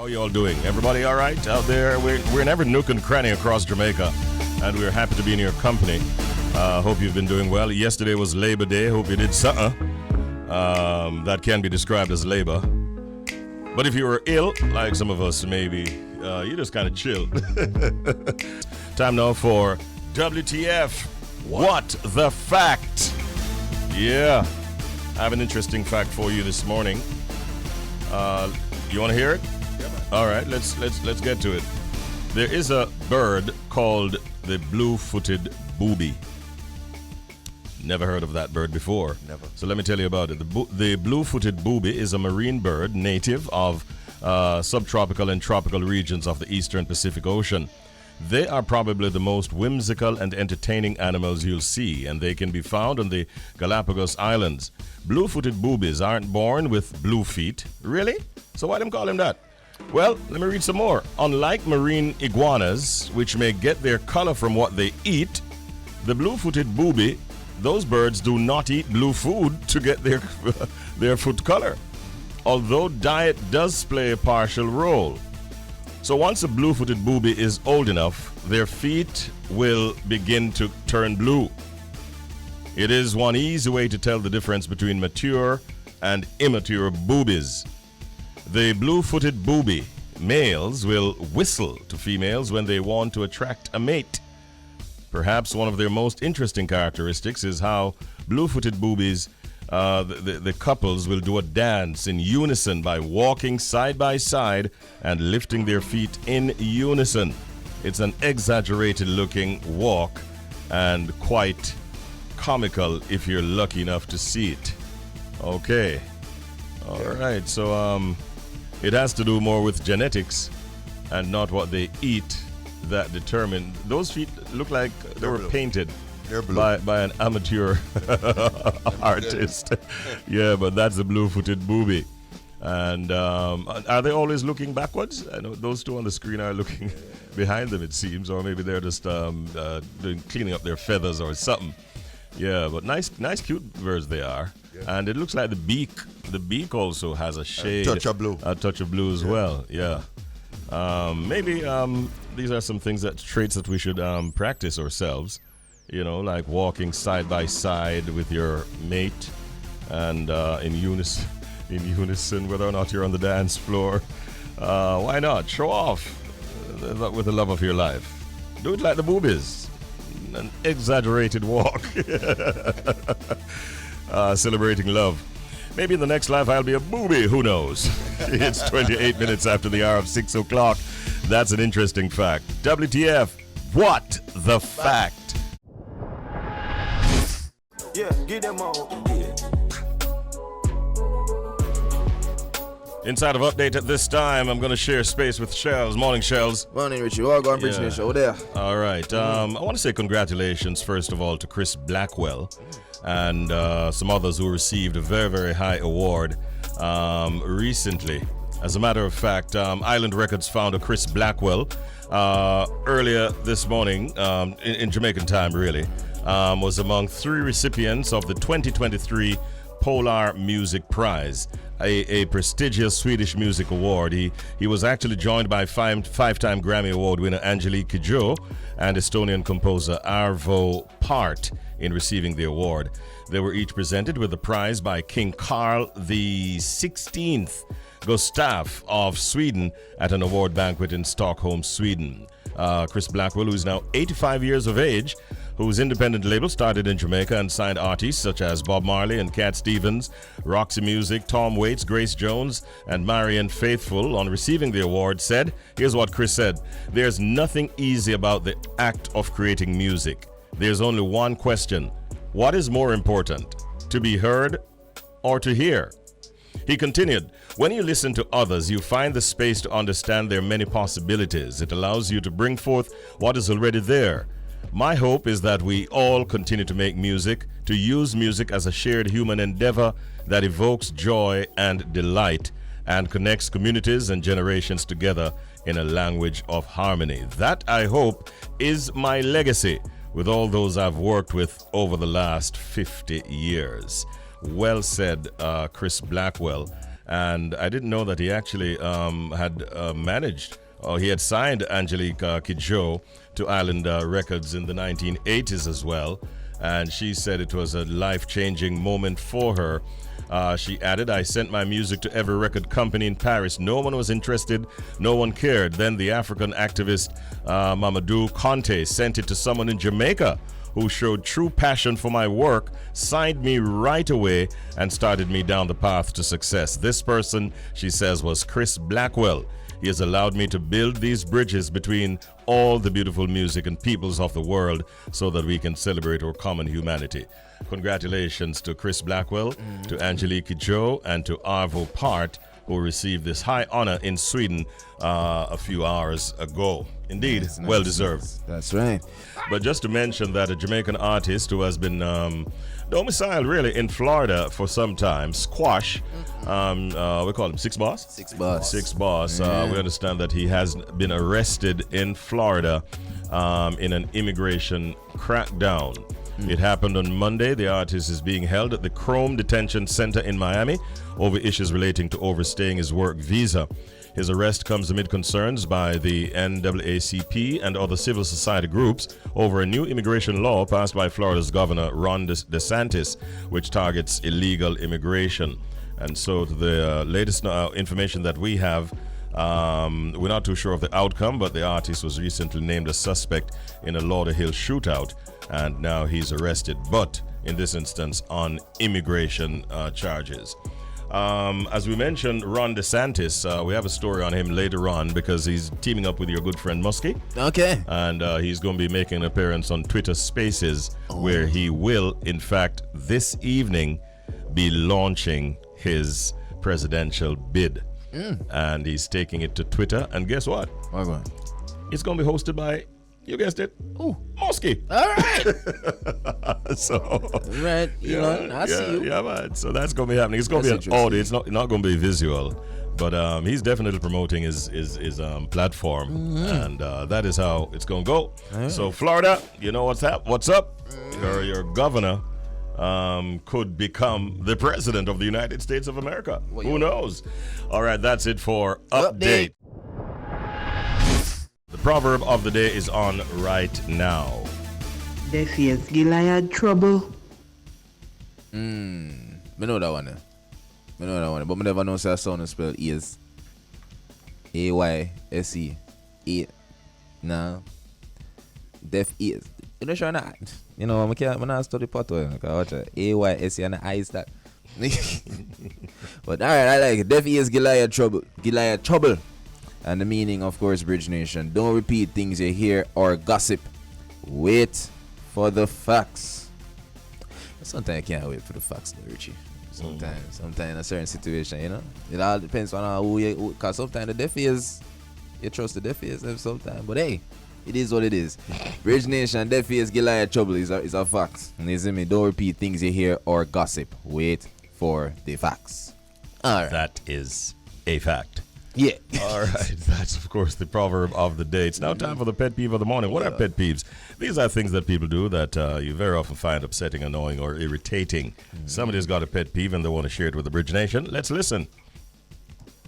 How you all doing? Everybody all right out there? We're in every nook and cranny across Jamaica, and we're happy to be in your company. Hope you've been doing well. Yesterday was Labor Day. Hope you did something that can be described as labor. But if you were ill, like some of us maybe, you just kind of chilled. Time now for WTF. What the fact? Yeah, I have an interesting fact for you this morning. You want to hear it? Yeah, man. All right, let's get to it. There is a bird called the blue-footed booby. Never heard of that bird before. Never. So let me tell you about it. The blue-footed booby is a marine bird native of subtropical and tropical regions of the eastern Pacific Ocean. They are probably the most whimsical and entertaining animals you'll see, and they can be found on the Galapagos Islands. Blue-footed boobies aren't born with blue feet. Really? So why them call them that? Well, let me read some more. Unlike marine iguanas, which may get their color from what they eat, the blue-footed booby, those birds do not eat blue food to get their foot color, although diet does play a partial role. So once a blue-footed booby is old enough, their feet will begin to turn blue. It is one easy way to tell the difference between mature and immature boobies. The blue-footed booby males will whistle to females when they want to attract a mate. Perhaps one of their most interesting characteristics is how blue-footed boobies, the couples will do a dance in unison by walking side by side and lifting their feet in unison. It's an exaggerated looking walk and quite comical if you're lucky enough to see it. Okay. All right. So it has to do more with genetics and not what they eat that determine. Those feet look like they were painted by an amateur artist. Yeah, but that's a blue-footed booby. And are they always looking backwards? I know those two on the screen are looking behind them, it seems, or maybe they're just cleaning up their feathers or something. Yeah, but nice, cute birds they are. Yeah. And it looks like the beak also has a shade, a touch of blue as well. Yeah. Maybe these are some traits that we should practice ourselves. You know, like walking side by side with your mate and in unison, whether or not you're on the dance floor. Why not? Show off with the love of your life. Do it like the boobies. An exaggerated walk. Celebrating love. Maybe in the next life I'll be a booby. Who knows? It's 28 minutes after the hour of 6 o'clock. That's an interesting fact. WTF. What the fact? Yeah, get them on. Yeah. Inside of Update at this time, I'm going to share space with Shelz. Morning, Shelz. Morning, Richie. All going bridge nation over there. All right. I want to say congratulations, first of all, to Chris Blackwell and some others who received a very, very high award recently. As a matter of fact, Island Records founder Chris Blackwell, earlier this morning, in Jamaican time, really, was among 3 recipients of the 2023 Polar Music Prize, a prestigious Swedish music award. He was actually joined by five-time Grammy Award winner Angelique Kidjo and Estonian composer Arvo Part in receiving the award. They were each presented with the prize by King Carl the 16th Gustaf of Sweden at an award banquet in Stockholm, Sweden. Chris Blackwell, who is now 85 years of age, whose independent label started in Jamaica and signed artists such as Bob Marley and Cat Stevens, Roxy Music, Tom Waits, Grace Jones, and Marianne Faithfull, on receiving the award, said, here's what Chris said: "There's nothing easy about the act of creating music. There's only one question. What is more important, to be heard or to hear?" He continued, "When you listen to others, you find the space to understand their many possibilities. It allows you to bring forth what is already there. My hope is that we all continue to make music, to use music as a shared human endeavor that evokes joy and delight and connects communities and generations together in a language of harmony. That, I hope, is my legacy with all those I've worked with over the last 50 years. Well said, Chris Blackwell. And I didn't know that he actually had managed, or he had signed Angelique Kidjo to Island Records in the 1980s as well. And she said it was a life-changing moment for her. She added, I sent my music to every record company in Paris. No one was interested. No one cared. Then the African activist Mamadou Conte sent it to someone in Jamaica who showed true passion for my work, signed me right away, and started me down the path to success. This person, she says, was Chris Blackwell. He has allowed me to build these bridges between all the beautiful music and peoples of the world so that we can celebrate our common humanity. Congratulations to Chris Blackwell, to Angelique Kidjo, and to Arvo Part, who received this high honor in Sweden a few hours ago. Indeed, Nice. well deserved. That's right. But just to mention that a Jamaican artist who has been domiciled really in Florida for some time, Squash, we call him Six Boss? Six Boss. Six Boss. Yeah. We understand that he has been arrested in Florida in an immigration crackdown. It happened on Monday. The artist is being held at the Chrome Detention Center in Miami over issues relating to overstaying his work visa. His arrest comes amid concerns by the NAACP and other civil society groups over a new immigration law passed by Florida's Governor Ron DeSantis, which targets illegal immigration. And so the latest information that we have, we're not too sure of the outcome, but the artist was recently named a suspect in a Lauderhill shootout, and now he's arrested, but in this instance on immigration charges. As we mentioned, Ron DeSantis, we have a story on him later on because he's teaming up with your good friend Muskie. Okay. And he's going to be making an appearance on Twitter Spaces where he will, in fact, this evening be launching his presidential bid. And he's taking it to Twitter. And guess what? What going? It's going to be hosted by, you guessed it, Muskie. All right. So, Right. I see you. Yeah, man. So that's going to be happening. It's going to That's be an audio. It's not going to be visual. But he's definitely promoting his platform. And that is how it's going to go. Right. So, Florida, you know what's up? Your governor could become the president of the United States of America. Who knows? All right, that's it for Update. The proverb of the day is on right now. They face Gilead trouble. Me know that one. But me never know say sound spell is AYSE. No. Deaf ears. You know sure not. You know, I'm not study patois. AYSE and the eyes that. But alright, I like it. Deaf ears Gilead trouble. Gilead trouble. And the meaning, of course, Bridge Nation. Don't repeat things you hear or gossip. Wait for the facts. Sometimes I can't wait for the facts, though, Richie. Sometimes in a certain situation, you know. It all depends on who you. Because sometimes the deaf ears, you trust the deaf ears sometimes. But hey, it is what it is. Bridge Nation, deaf ears, Gilead trouble is a fact. And you see me, don't repeat things you hear or gossip. Wait for the facts. All right. That is a fact. Yeah. All right. That's, of course, the proverb of the day. It's now time for the pet peeve of the morning. What are pet peeves? These are things that people do that you very often find upsetting, annoying, or irritating. Somebody's got a pet peeve and they want to share it with the Bridge Nation. Let's listen.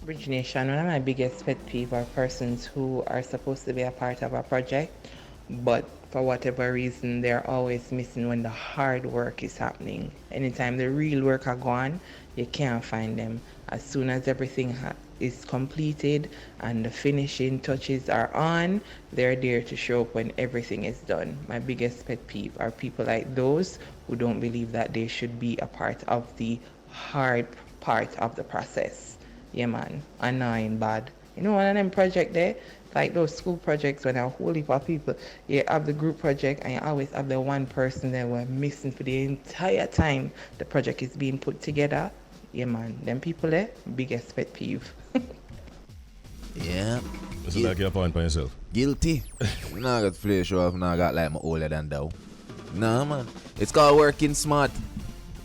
Bridge Nation, one of my biggest pet peeve are persons who are supposed to be a part of a project, but for whatever reason, they're always missing when the hard work is happening. Anytime the real work are gone, you can't find them. As soon as everything is completed and the finishing touches are on, they're there to show up when everything is done. My biggest pet peeve are people like those who don't believe that they should be a part of the hard part of the process. Yeah, man, annoying, bad. You know, one of them project there, like those school projects when a whole heap of people, you have the group project and you always have the one person that were missing for the entire time the project is being put together. Yeah, man, them people there, biggest pet peeve. Yeah. This is like your point by yourself. Guilty. Nah, got to play a show off. Nah, got like my older than thou. Nah, man. It's called working smart.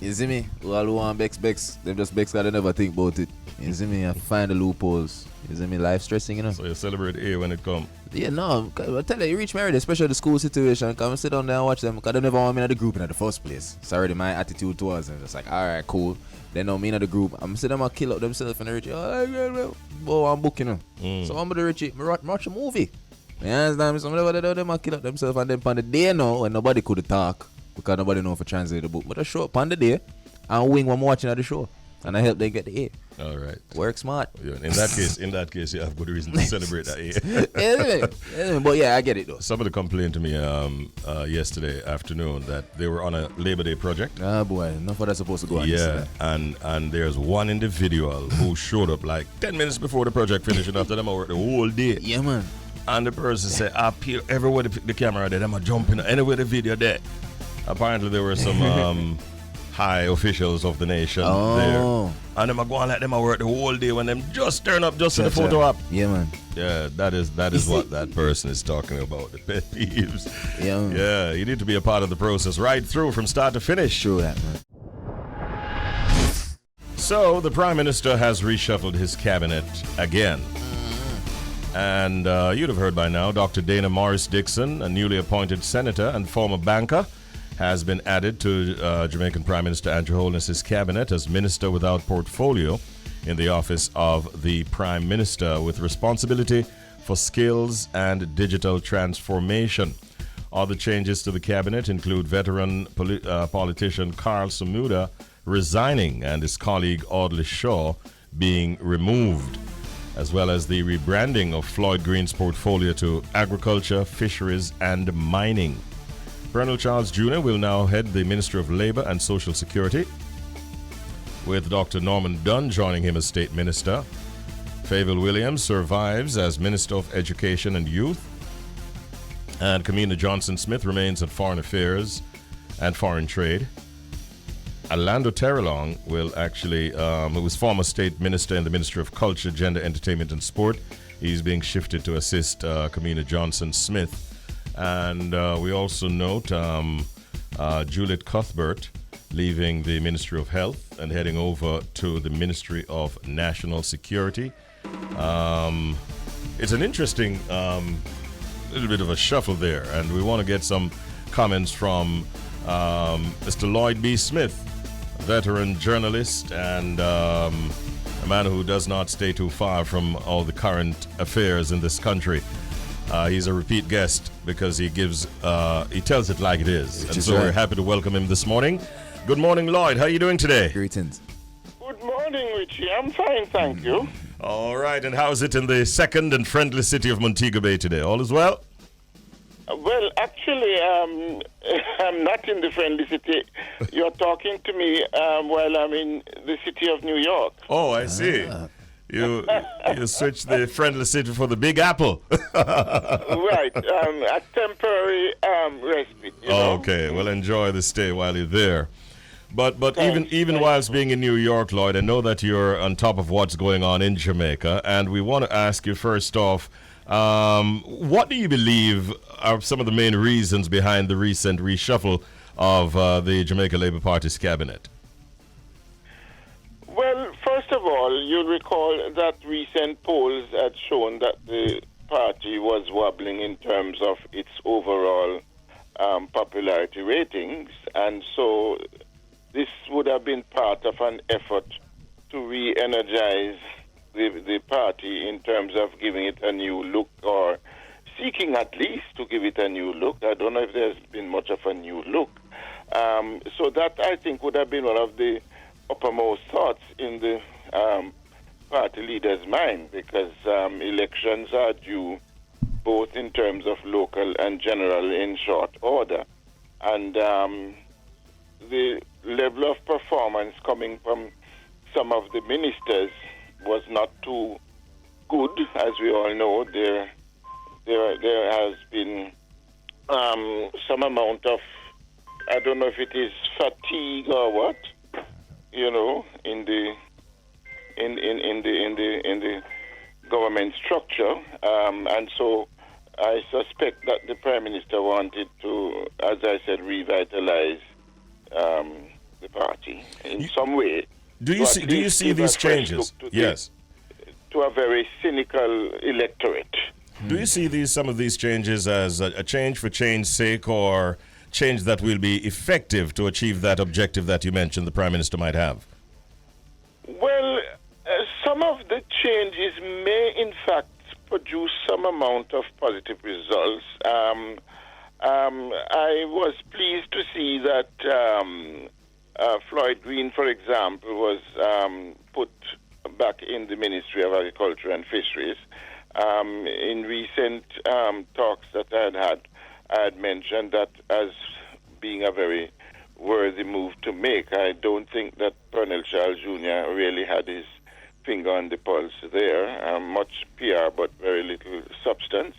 You see me? All who want Bex, them just Bex, gotta never think about it. You see me? I find the loopholes. You see me? Life stressing, you know? So you celebrate A when it come. Yeah, no. I tell you reach me already, especially the school situation. Come sit down there and watch them. Because they never want me in the group in the first place. It's already my attitude towards them. Just like, alright, cool. They know me in the group. I'm sitting them and kill up themselves and the Richie. Oh, I'm booking them. So I'm with the Richie. I watch a movie. You understand me? Some of them kill up themselves and then on the day now when nobody could talk because nobody know if I translate the book. But I show up on the day and wing when I'm watching at the show. And I help them get the A. All right. Work smart. Yeah, in that case, you have good reason to celebrate that A. Yeah, but yeah, I get it though. Somebody complained to me yesterday afternoon that they were on a Labor Day project. Ah boy, enough of that supposed to go on. Yeah, and there's one individual who showed up like 10 minutes before the project finished, and after them I worked the whole day. Yeah, man. And the person said, I appear everywhere the camera there, I'm jumping anywhere the video there. Apparently there were some high officials of the nation there. And them go on like them I work the whole day when them just turn up just for the photo op. Yeah, man. Yeah, that is what that person is talking about. The pet peeves. Yeah, man. Yeah, you need to be a part of the process right through from start to finish. True that, man. So the Prime Minister has reshuffled his cabinet again. And you'd have heard by now, Dr. Dana Morris Dixon, a newly appointed senator and former banker, has been added to Jamaican Prime Minister Andrew Holness's cabinet as Minister without portfolio in the office of the Prime Minister with responsibility for skills and digital transformation. Other changes to the cabinet include veteran politician Carl Samuda resigning and his colleague Audley Shaw being removed, as well as the rebranding of Floyd Green's portfolio to agriculture, fisheries, and mining. Colonel Charles Jr. will now head the Ministry of Labour and Social Security, with Dr. Norman Dunn joining him as State Minister. Fayval Williams survives as Minister of Education and Youth, and Kamina Johnson-Smith remains at Foreign Affairs and Foreign Trade. Orlando Terrelong will actually, who was former State Minister in the Ministry of Culture, Gender, Entertainment and Sport. He's being shifted to assist Kamina Johnson-Smith. And we also note Juliet Cuthbert leaving the Ministry of Health and heading over to the Ministry of National Security. It's an interesting little bit of a shuffle there, and we want to get some comments from Mr. Lloyd B. Smith, veteran journalist and a man who does not stay too far from all the current affairs in this country. He's a repeat guest because he tells it like it is. And so we're happy to welcome him this morning. Good morning, Lloyd. How are you doing today? Greetings. Good morning, Richie. I'm fine, thank you. All right. And how's it in the second and friendly city of Montego Bay today? All is well? Well, actually, I'm not in the friendly city. You're talking to me while I'm in the city of New York. Oh, I see. You switched the friendly city for the Big Apple. Right. A temporary respite. You know? Okay. Well, enjoy the stay while you're there. But Thanks. even whilst being in New York, Lloyd, I know that you're on top of what's going on in Jamaica, and we want to ask you first off, what do you believe are some of the main reasons behind the recent reshuffle of the Jamaica Labour Party's cabinet? Well, first of all, you'll recall that recent polls had shown that the party was wobbling in terms of its overall popularity ratings, and so this would have been part of an effort to re-energize the party in terms of giving it a new look, or seeking at least to give it a new look. I don't know if there's been much of a new look. So that, I think, would have been one of the uppermost thoughts in the party leader's mind, because elections are due both in terms of local and general in short order. And the level of performance coming from some of the ministers was not too good. As we all know, there has been some amount of, I don't know if it is fatigue or what, you know, in the government structure, and so I suspect that the Prime Minister wanted to, as I said, revitalize the party in some way. Do you to at see least give a these fresh changes? look to Yes. to a very cynical electorate. Do you see some of these changes as a change for change's sake, or change that will be effective to achieve that objective that you mentioned the Prime Minister might have? Well, some of the changes may, in fact, produce some amount of positive results. I was pleased to see that Floyd Green, for example, was put back in the Ministry of Agriculture and Fisheries. In recent talks that I had mentioned that as being a very worthy move to make. I don't think that Colonel Shelz Jr. really had his finger on the pulse there. Much PR, but very little substance.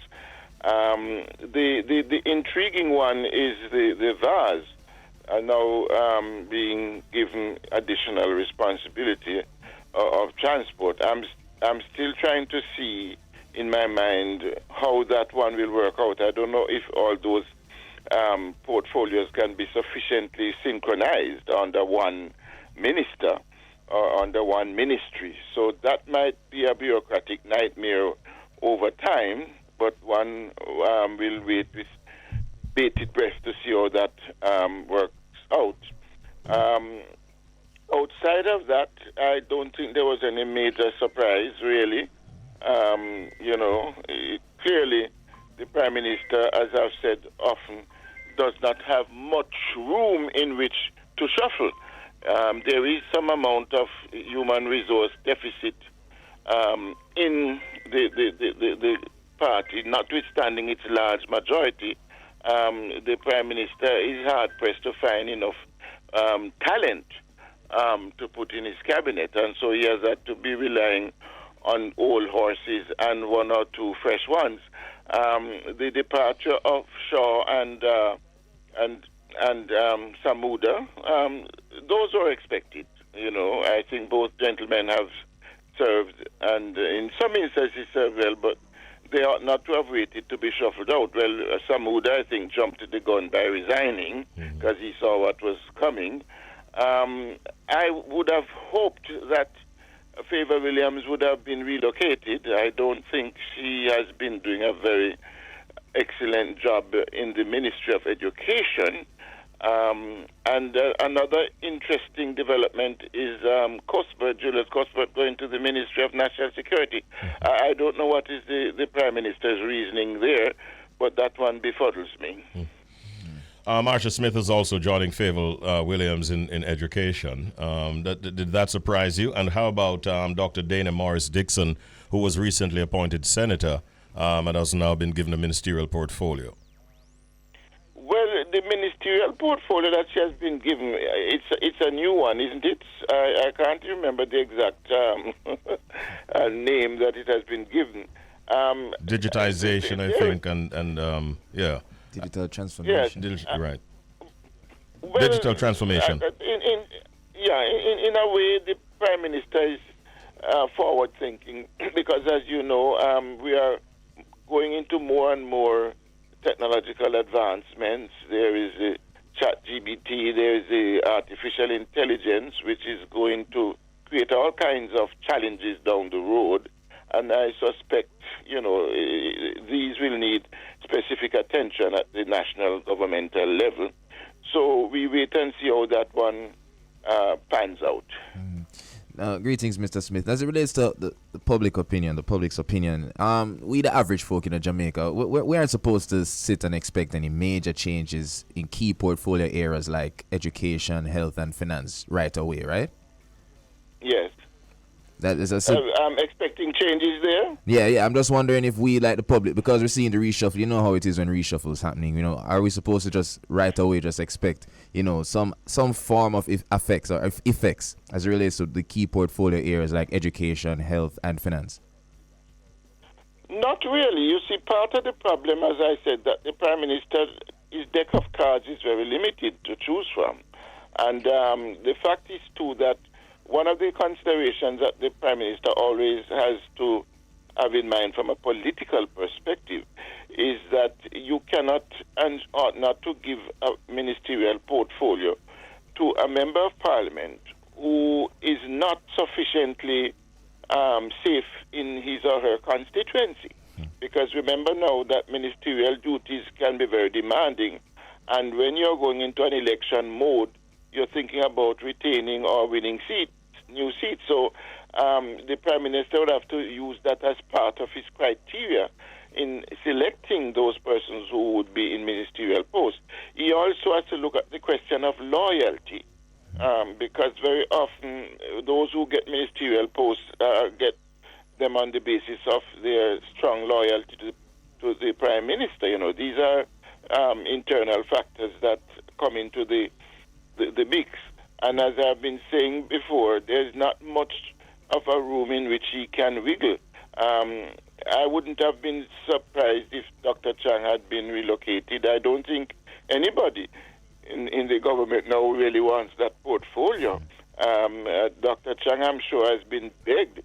The intriguing one is the VAS now being given additional responsibility of transport. I'm still trying to see in my mind how that one will work out. I don't know if all those portfolios can be sufficiently synchronized under one minister or under one ministry. So that might be a bureaucratic nightmare over time, but one will wait with bated breath to see how that works out. Outside of that, I don't think there was any major surprise, really. Clearly, the Prime Minister, as I've said often, does not have much room in which to shuffle. There is some amount of human resource deficit in the party, notwithstanding its large majority. The Prime Minister is hard-pressed to find enough talent to put in his cabinet, and so he has had to be relying on old horses and one or two fresh ones. The departure of Shaw and Samuda, those were expected. I think both gentlemen have served, and in some instances served well, but they ought not to have waited to be shuffled out. Well, Samuda, I think, jumped at the gun by resigning because he saw what was coming. I would have hoped that Favour Williams would have been relocated. I don't think she has been doing a very excellent job in the Ministry of Education. And another interesting development is Julius Cuthbert going to the Ministry of National Security. I don't know what is the Prime Minister's reasoning there, but that one befuddles me. Marsha Smith is also joining Favour Williams in education. Did that surprise you? And how about Dr. Dana Morris Dixon, who was recently appointed senator and has now been given a ministerial portfolio? Well, the ministerial portfolio that she has been given, it's a new one, isn't it? I can't remember the exact name that it has been given. Digitization, I think, and yeah. Digital transformation. Yes. Right. Well, Digital transformation. In a way, the Prime Minister is forward-thinking because, as you know, we are going into more and more technological advancements. There is the ChatGPT, there is the artificial intelligence, which is going to create all kinds of challenges down the road. And I suspect, these will need specific attention at the national governmental level. So we wait and see how that one pans out. Greetings, Mr. Smith. As it relates to the public's opinion, we the average folk in Jamaica, we aren't supposed to sit and expect any major changes in key portfolio areas like education, health, and finance right away, right? Yes. That is I'm expecting changes there. Yeah. I'm just wondering if we, like the public, because we're seeing the reshuffle, you know how it is when reshuffle is happening. Are we supposed to just right away just expect, some form of effects as it relates to the key portfolio areas like education, health, and finance? Not really. You see, part of the problem, as I said, that the Prime Minister, his deck of cards is very limited to choose from. And the fact is, too, that one of the considerations that the Prime Minister always has to have in mind from a political perspective is that you cannot and ought not to give a ministerial portfolio to a member of Parliament who is not sufficiently safe in his or her constituency. Because remember now that ministerial duties can be very demanding. And when you're going into an election mode, you're thinking about retaining or winning seats, new seats. So the Prime Minister would have to use that as part of his criteria in selecting those persons who would be in ministerial posts. He also has to look at the question of loyalty, because very often those who get ministerial posts get them on the basis of their strong loyalty to the Prime Minister. You know, these are internal factors that come into the mix. And as I've been saying before, there's not much of a room in which he can wiggle. I wouldn't have been surprised if Dr. Chang had been relocated. I don't think anybody in the government now really wants that portfolio. Dr. Chang, I'm sure, has been begged,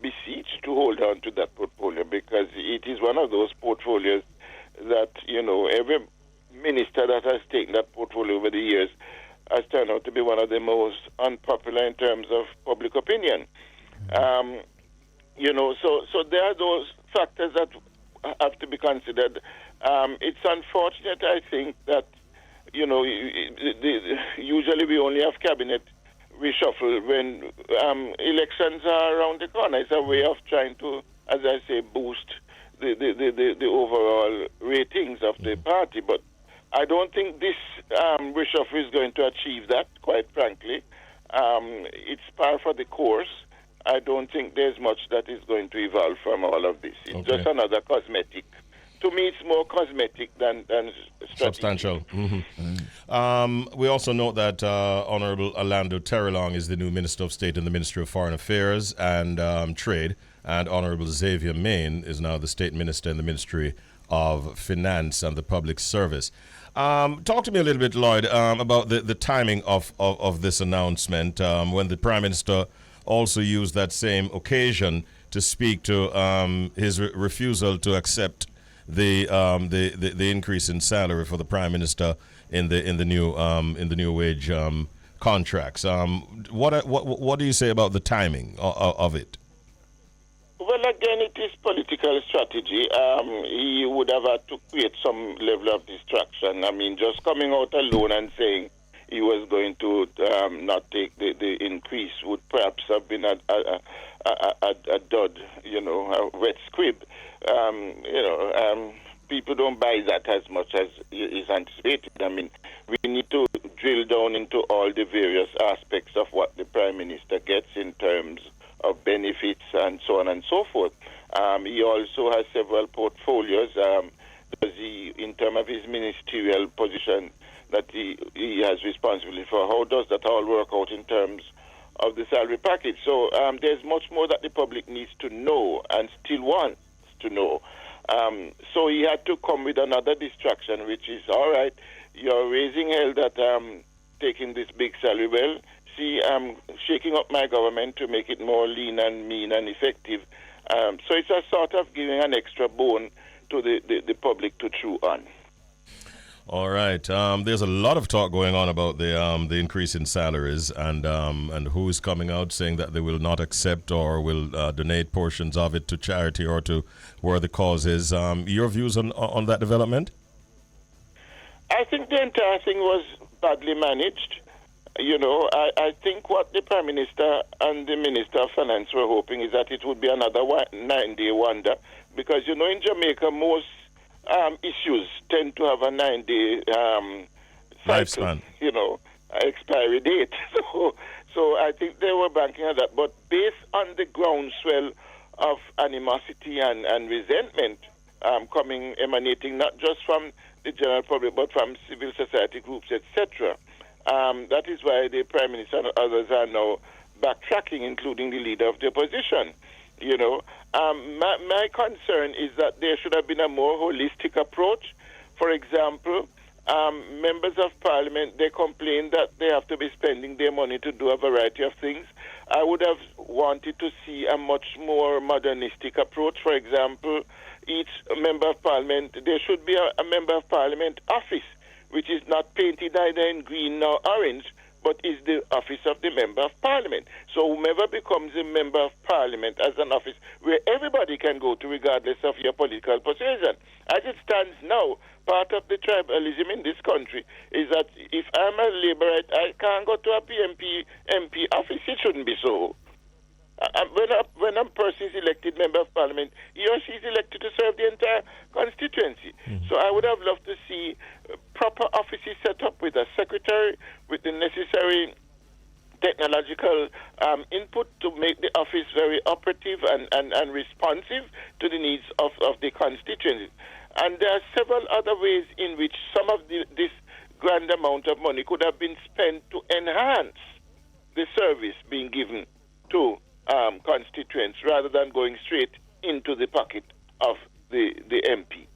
beseeched to hold on to that portfolio, because it is one of those portfolios that, you know, every minister that has taken that portfolio over the years has turned out to be one of the most unpopular in terms of public opinion. You know, so there are those factors that have to be considered. It's unfortunate, I think, that, you know, usually we only have cabinet reshuffle when elections are around the corner. It's a way of trying to, as I say, boost the overall ratings of the party. But I don't think this reshuffle is going to achieve that, quite frankly. It's par for the course. I don't think there's much that is going to evolve from all of this. It's just another cosmetic. To me, it's more cosmetic than substantial. We also note that Honorable Orlando Terrelong is the new Minister of State in the Ministry of Foreign Affairs and Trade, and Honorable Xavier Main is now the State Minister in the Ministry of Finance and the Public Service. Talk to me a little bit, Lloyd, about the timing of this announcement, when the Prime Minister also used that same occasion to speak to his refusal to accept the increase in salary for the Prime Minister in the new wage contracts. What do you say about the timing of it? Well, again, it is political strategy. He would have had to create some level of distraction. I mean, just coming out alone and saying he was going to not take the increase would perhaps have been a dud, you know, a wet squib. People don't buy that as much as is anticipated. I mean, we need to drill down into all the various aspects of what the Prime Minister gets in terms of benefits and so on and so forth. He also has several portfolios. Does he, in terms of his ministerial position that he has responsibility for, how does that all work out in terms of the salary package? So there's much more that the public needs to know and still wants to know. So he had to come with another distraction, which is, all right, you're raising hell that taking this big salary. Well, see, I'm shaking up my government to make it more lean and mean and effective. So it's a sort of giving an extra bone to the public to chew on. All right. There's a lot of talk going on about the increase in salaries and who is coming out saying that they will not accept or will donate portions of it to charity or to where the cause is. Your views on that development? I think the entire thing was badly managed. You know, I think what the Prime Minister and the Minister of Finance were hoping is that it would be another 9-day wonder, because, you know, in Jamaica, most issues tend to have a 9-day lifespan, you know, expiry date. So I think they were banking on that. But based on the groundswell of animosity and resentment emanating not just from the general public but from civil society groups, etc., that is why the Prime Minister and others are now backtracking, including the leader of the opposition. You know, my concern is that there should have been a more holistic approach. For example, members of Parliament, they complain that they have to be spending their money to do a variety of things. I would have wanted to see a much more modernistic approach. For example, each member of Parliament, there should be a member of Parliament office, which is not painted either in green nor orange, but is the office of the Member of Parliament. So whomever becomes a Member of Parliament as an office where everybody can go to regardless of your political persuasion. As it stands now, part of the tribalism in this country is that if I'm a Labourite, I can't go to a MP office. It shouldn't be so. When a person is elected Member of Parliament, he or she is elected to serve the entire constituency. So I would have loved to see proper offices set up with a secretary, with the necessary technological input to make the office very operative and responsive to the needs of the constituency. And there are several other ways in which some of this grand amount of money could have been spent to enhance the service being given to constituents rather than going straight into the pocket of the MP.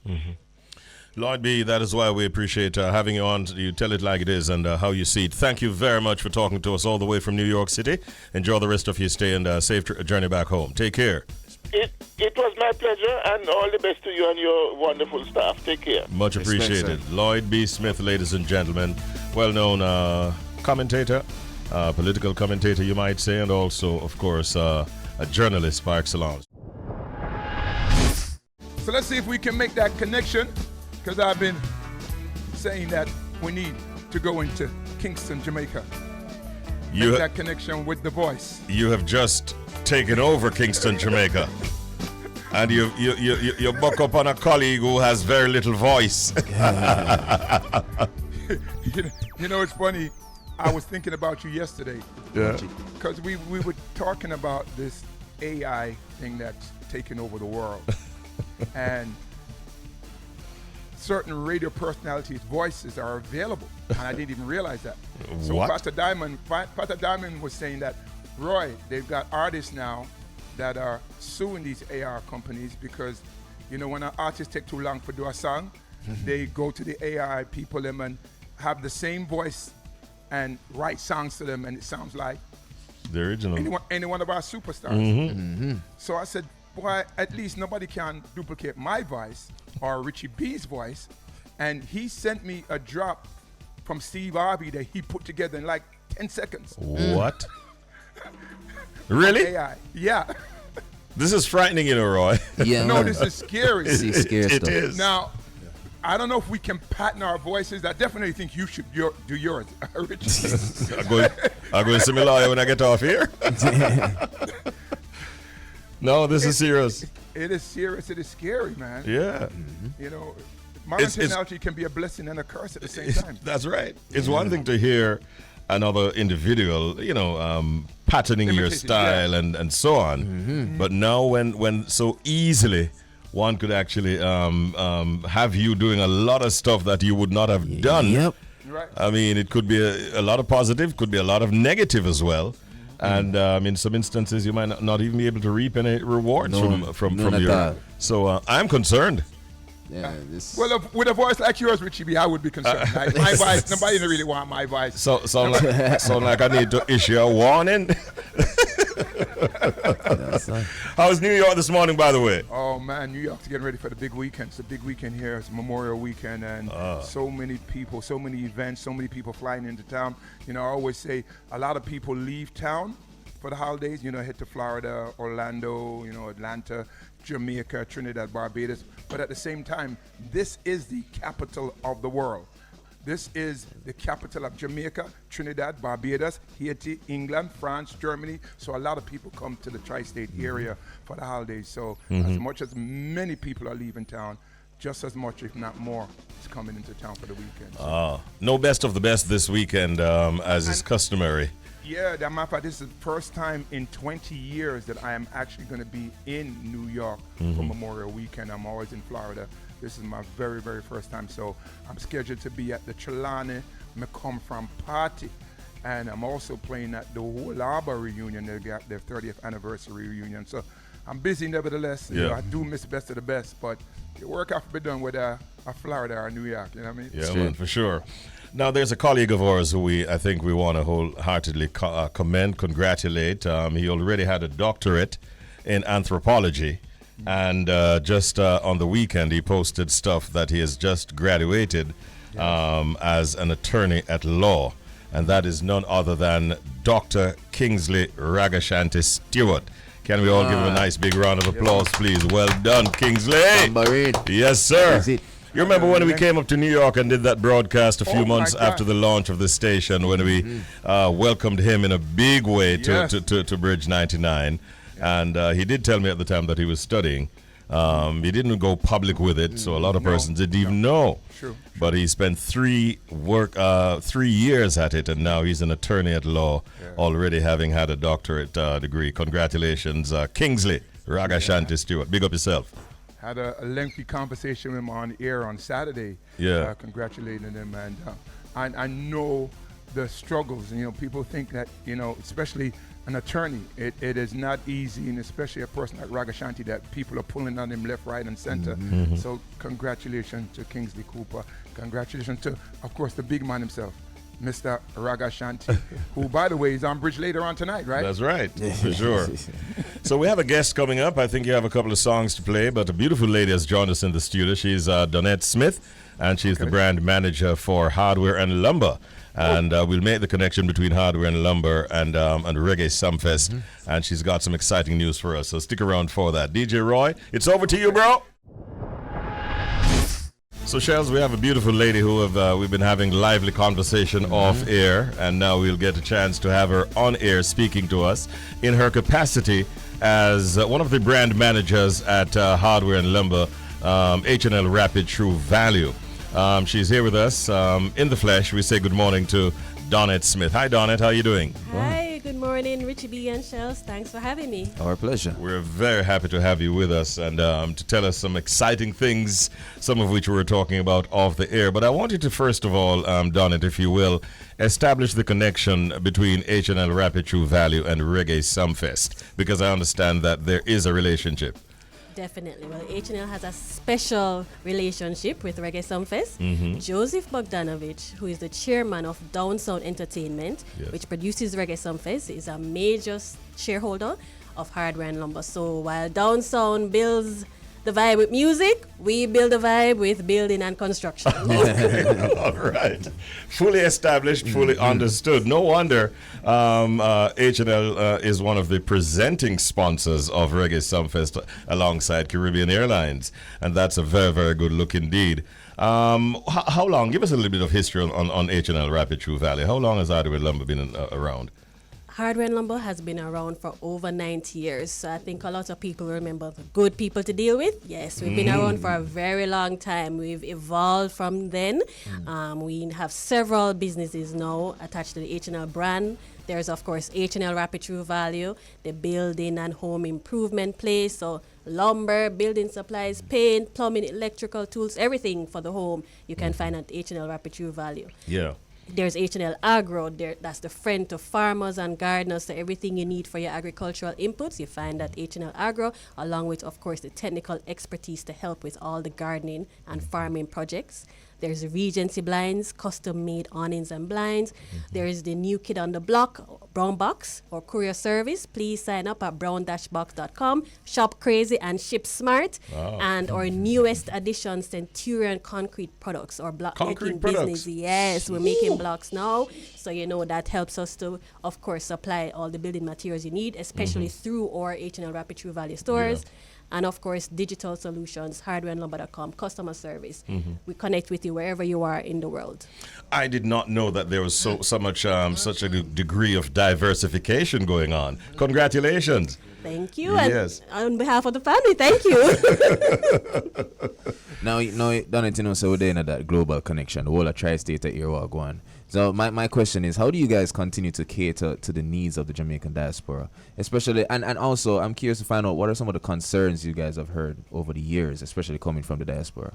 Lloyd B, that is why we appreciate having you on. You tell it like it is and how you see it. Thank you very much for talking to us all the way from New York City. Enjoy the rest of your stay and safe journey back home. Take care. It was my pleasure, and all the best to you and your wonderful staff. Take care. Much appreciated. Lloyd B. Smith, ladies and gentlemen, well-known commentator, political commentator, you might say, and also, of course, a journalist par excellence. So let's see if we can make that connection, because I've been saying that we need to go into Kingston, Jamaica. Make that connection with the voice. You have just taken over Kingston, Jamaica. And you buck up on a colleague who has very little voice. You know, it's funny. I was thinking about you yesterday. Yeah. Because we were talking about this AI thing that's taking over the world. And certain radio personalities' voices are available. And I didn't even realize that. So What? Pastor Diamond was saying that, Roy, they've got artists now that are suing these AI companies because, you know, when an artist take too long to do a song, they go to the AI people them and have the same voice and write songs to them, and it sounds like The original. any one of our superstars. So I said, boy, at least nobody can duplicate my voice or Richie B's voice. And he sent me a drop from Steve Harvey that he put together in like 10 seconds. What? Really? AI. Yeah. This is frightening, you know, Roy. Yeah, No, this is scary. It is. Now, I don't know if we can patent our voices. I definitely think you should do yours, Richie. I'll go see my lawyer when I get off here. No, this is serious. It is serious. It is scary, man. Yeah. You know, modern It's- technology can be a blessing and a curse at the same time. That's right. It's one thing to hear another individual, you know, patterning your Imitating, style and so on. But now when so easily one could actually have you doing a lot of stuff that you would not have done. Yep. Right. I mean, it could be a lot of positive, could be a lot of negative as well. And in some instances, you might not even be able to reap any rewards from none at your. all. So I'm concerned. Yeah, this. Well, with a voice like yours, Richie B, I would be concerned. Like, my voice, nobody really want my voice. So sound like I need to issue a warning. How's New York this morning, by the way? Oh man, New York's getting ready for the big weekend. It's a big weekend here. It's Memorial Weekend, and so many people, so many events, so many people flying into town. You know, I always say a lot of people leave town for the holidays. You know, head to Florida, Orlando, you know, Atlanta, Jamaica, Trinidad, Barbados. But at the same time, this is the capital of the world. This is the capital of Jamaica, Trinidad, Barbados, Haiti, England, France, Germany. So a lot of people come to the tri-state area for the holidays. So as much as many people are leaving town, just as much, if not more, is coming into town for the weekend. So, No best of the best this weekend, as is customary. yeah, that matter of fact, this is the first time in 20 years that I am actually going to be in New York for Memorial Weekend. I'm always in Florida. This is my very, very first time. So I'm scheduled to be at the Trelawney McCome From party. And I'm also playing at the Whole Harbor reunion. They got their 30th anniversary reunion. So I'm busy nevertheless. You know, I do miss best of the best, but the work have to be done with a Florida or New York. You know what I mean? Yeah, man, for sure. Now, there's a colleague of ours who I think we want to wholeheartedly commend, congratulate. He already had a doctorate in anthropology. And just on the weekend, he posted stuff that he has just graduated as an attorney at law. and that is none other than Dr. Kingsley Ragashanti Stewart. Can we all give him a nice big round of applause, please? Well done, Kingsley. Tambourine. Yes, sir. That's it. You remember when we came up to New York and did that broadcast a few months my God. after the launch of the station, when we welcomed him in a big way to Bridge 99. And he did tell me at the time that he was studying. He didn't go public with it, so a lot of persons didn't even know. True. But he spent 3 years at it, and now he's an attorney at law, already having had a doctorate degree. Congratulations, Kingsley Ragashanti Stewart. Big up yourself. Had a lengthy conversation with him on air on Saturday. Yeah. Congratulating him, and I know the struggles. You know, people think that, you know, especially an attorney, it is not easy, and especially a person like Ragashanti, that people are pulling on him left, right, and center. So congratulations to Kingsley Cooper. Congratulations to, of course, the big man himself, Mr. Ragashanti, who, by the way, is on Bridge later on tonight, right? That's right, for sure. So we have a guest coming up. I think you have a couple of songs to play, but a beautiful lady has joined us in the studio. She's Donette Smith, and she's the brand manager for Hardware and Lumber. And we'll make the connection between Hardware and Lumber and Reggae Sumfest. And she's got some exciting news for us, so stick around for that. DJ Roy, it's over to you, bro. So, Shelz, we have a beautiful lady who we've been having lively conversation off air, and now we'll get a chance to have her on air speaking to us in her capacity as one of the brand managers at Hardware and Lumber, H&L Rapid True Value. She's here with us in the flesh. We say good morning to Donette Smith. Hi, Donette. How are you doing? Hi, good morning, Richie B and Shelz. Thanks for having me. Our pleasure. We're very happy to have you with us and to tell us some exciting things, some of which we were talking about off the air. But I want you to, first of all, Donette, if you will, establish the connection between H&L Rapid True Value and Reggae Sumfest, because I understand that there is a relationship. Definitely. Well, H&L has a special relationship with Reggae Sumfest. Joseph Bogdanovich, who is the chairman of Down Sound Entertainment, which produces Reggae Sumfest, is a major shareholder of Hardware and Lumber. So while Down Sound builds the vibe with music, we build the vibe with building and construction. All right. Fully established, fully understood. No wonder H&L is one of the presenting sponsors of Reggae Sumfest alongside Caribbean Airlines. And that's a very, very good look indeed. How long? Give us a little bit of history on H&L Rapid True Valley. How long has Hardware Lumber been around? Hardware and Lumber has been around for over 90 years. So I think a lot of people remember the good people to deal with. Yes, we've been around for a very long time. We've evolved from then. We have several businesses now attached to the H&L brand. There's, of course, H&L Rapid True Value, the building and home improvement place. So lumber, building supplies, paint, plumbing, electrical tools, everything for the home you can find at H&L Rapid True Value. Yeah. There's H&L Agro, that's the friend to farmers and gardeners, so everything you need for your agricultural inputs, you find at H&L Agro, along with, of course, the technical expertise to help with all the gardening and farming projects. There's Regency Blinds, custom-made awnings and blinds. There is the new kid on the block, Brown Box, or courier service. Please sign up at brown-box.com. Shop crazy and ship smart. Wow. And our newest addition, Centurion Concrete Products, or block making business. Yes, we're making blocks now. So, you know, that helps us to, of course, supply all the building materials you need, especially through our H&L Rapid True Value stores. Yeah. And, of course, digital solutions, hardwareandlumber.com, customer service. We connect with you wherever you are in the world. I did not know that there was so much, such a degree of diversification going on. Congratulations. Thank you. Yes. And on behalf of the family, thank you. Now, don't you know, so we're in that global connection, the whole of tri-state that you're all going. So my question is, how do you guys continue to cater to the needs of the Jamaican diaspora? Especially, and also, I'm curious to find out, what are some of the concerns you guys have heard over the years, especially coming from the diaspora?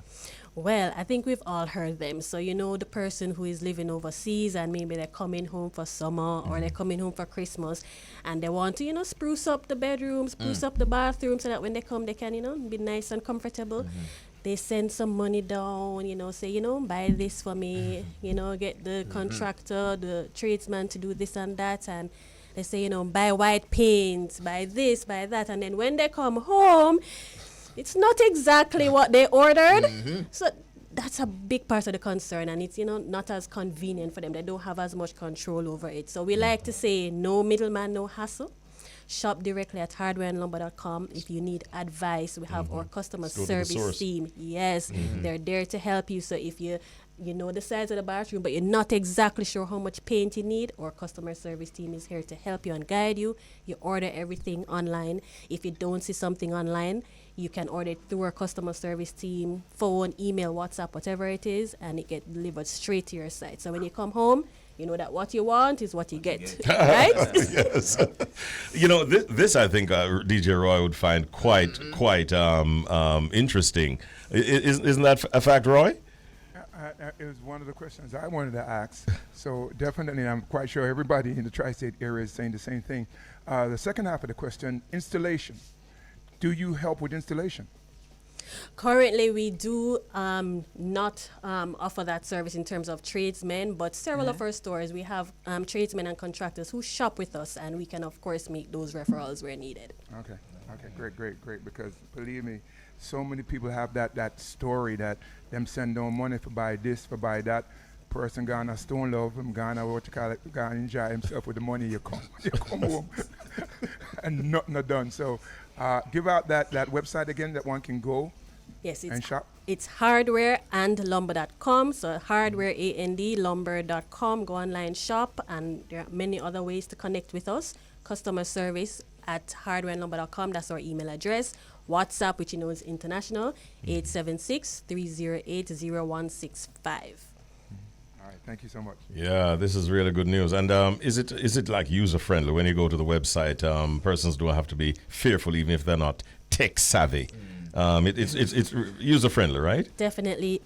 Well, I think we've all heard them. So, you know, the person who is living overseas and maybe they're coming home for summer or they're coming home for Christmas and they want to, you know, spruce up the bedroom, spruce up the bathroom so that when they come, they can, you know, be nice and comfortable. They send some money down, you know, say, you know, buy this for me, you know, get the contractor, the tradesman to do this and that. And they say, you know, buy white paint, buy this, buy that. And then when they come home, it's not exactly what they ordered. So that's a big part of the concern, and it's not as convenient for them. They don't have as much control over it. So we like to say no middleman, no hassle. Shop directly at hardwareandlumber.com. If you need advice, we have our customer service team. Yes, they're there to help you. So if you know the size of the bathroom, but you're not exactly sure how much paint you need, our customer service team is here to help you and guide you. You order everything online. If you don't see something online, you can order it through our customer service team, phone, email, WhatsApp, whatever it is, and it gets delivered straight to your site. So when you come home, you know that what you want is what you get, right? Yes. This I think DJ Roy would find quite interesting. Isn't that a fact, Roy? It was one of the questions I wanted to ask. So definitely, I'm quite sure everybody in the tri-state area is saying the same thing. The second half of the question, installation. Do you help with installation? Currently, we do not offer that service in terms of tradesmen, but several of our stores, we have tradesmen and contractors who shop with us, and we can, of course, make those referrals where needed. Okay, great, because believe me, so many people have that story that them send down money for buy this, for buy that. Person gone a stone love him, gone enjoy himself with the money, you come home and nothing are done. So give out that website again that one can go and shop. It's hardwareandlumber.com. So hardwareandlumber.com. Go online, shop, and there are many other ways to connect with us. Customer service at hardwareandlumber.com. That's our email address. WhatsApp, which is international, 876-308-0165. All right, thank you so much. Yeah, this is really good news. And is it like user friendly when you go to the website? Persons don't have to be fearful even if they're not tech savvy. It's user friendly, right? Definitely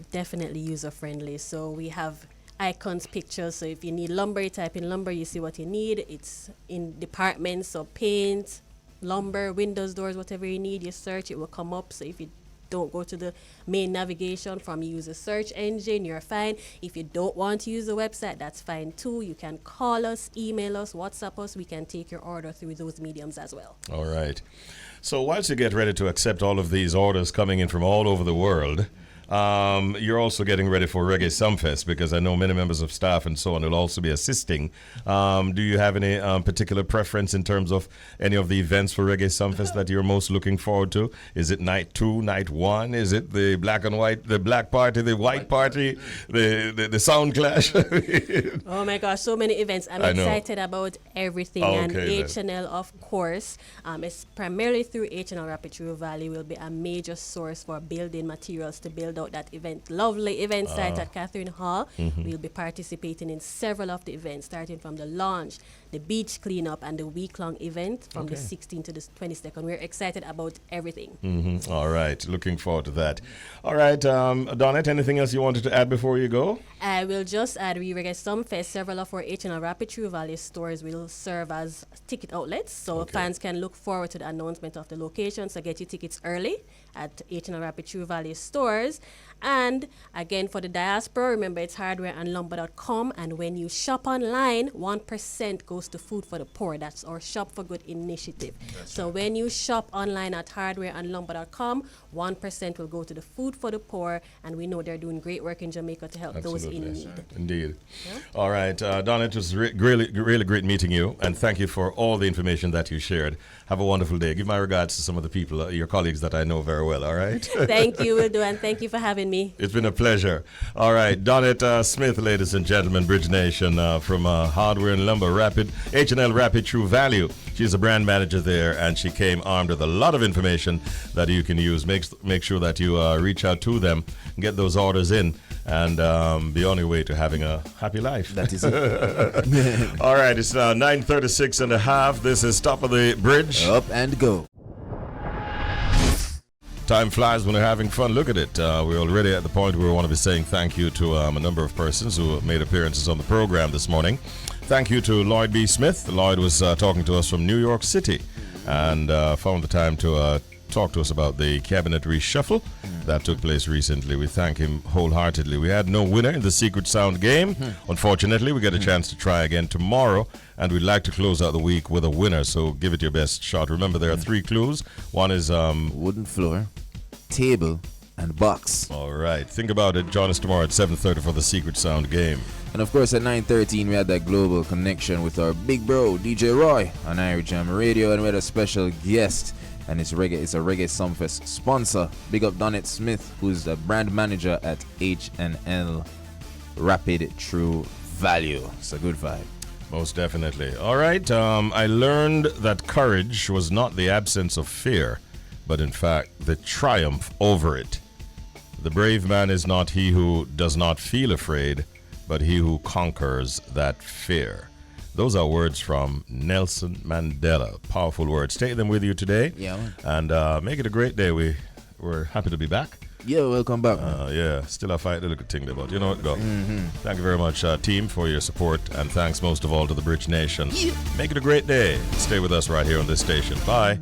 user friendly. So we have icons, pictures. So if you need lumber, you type in lumber, you see what you need. It's in departments, so paint, lumber, windows, doors, whatever you need, you search, it will come up. So if you don't go to the main navigation from use a search engine, you're fine. If you don't want to use the website, that's fine too. You can call us, email us, WhatsApp us. We can take your order through those mediums as well. All right. So whilst you get ready to accept all of these orders coming in from all over the world, you're also getting ready for Reggae Sumfest, because I know many members of staff and so on will also be assisting. Do you have any particular preference in terms of any of the events for Reggae Sumfest that you're most looking forward to? Is it night 2, night 1? Is it the black and white, the black party, the white party, the sound clash? Oh my gosh, so many events. I'm excited about everything. And H&L, of course, it's primarily through H&L Rapid True Valley will be a major source for building materials to build out that event. Lovely event site at Catherine Hall. We'll be participating in several of the events, starting from the launch, the beach cleanup, and the week-long event from the 16th to the 22nd. We're excited about everything. All right. Looking forward to that. All right. Donette, anything else you wanted to add before you go? I will just add, Reggae Sumfest, several of our H&L Rapid True Valley stores will serve as ticket outlets, so fans can look forward to the announcement of the location. So get your tickets early at H&L Rapid True Valley stores. And again, for the diaspora, remember it's hardwareandlumber.com, and when you shop online, 1% goes to Food for the Poor. That's our Shop for Good initiative. When you shop online at hardwareandlumber.com, 1% will go to the Food for the Poor, and we know they're doing great work in Jamaica to help those in need. Indeed. Yeah? All right, Donna, it was really great meeting you, and thank you for all the information that you shared. Have a wonderful day. Give my regards to some of the people, your colleagues that I know very well, all right? Thank you, Udo, and thank you for having me. It's been a pleasure. All right, Donette Smith, ladies and gentlemen, Bridge Nation from Hardware and Lumber H&L Rapid True Value. She's a brand manager there, and she came armed with a lot of information that you can use. Make sure that you reach out to them and get those orders in, and be on your way to having a happy life. That is it. All right, it's 9:36 and a half. This is Top of the Bridge. Up and go. Time flies when you're having fun. Look at it. We're already at the point where we want to be saying thank you to a number of persons who made appearances on the program this morning. Thank you to Lloyd B. Smith. Lloyd was talking to us from New York City and found the time to talk to us about the cabinet reshuffle that took place recently. We thank him wholeheartedly. We had no winner in the Secret Sound game. Unfortunately, we get a chance to try again tomorrow, and we'd like to close out the week with a winner, so give it your best shot. Remember, there are 3 clues. One is wooden floor, table, and Bucks. All right. Think about it. Join us tomorrow at 7:30 for the Secret Sound game. And of course, at 9:13, we had that global connection with our big bro, DJ Roy, on Irish Jam Radio, and we had a special guest. And it's a Reggae Sumfest sponsor. Big up Donnet Smith, who's the brand manager at H&L Rapid True Value. It's a good vibe. Most definitely. All right. I learned that courage was not the absence of fear, but in fact the triumph over it. The brave man is not he who does not feel afraid, but he who conquers that fear. Those are words from Nelson Mandela. Powerful words. Take them with you today. Yeah, man. And make it a great day. We're happy to be back. Yeah, welcome back. Yeah, still a fight, little thing there, but you know what, go. Thank you very much, team, for your support, and thanks most of all to the Bridge Nation. Make it a great day. Stay with us right here on this station. Bye.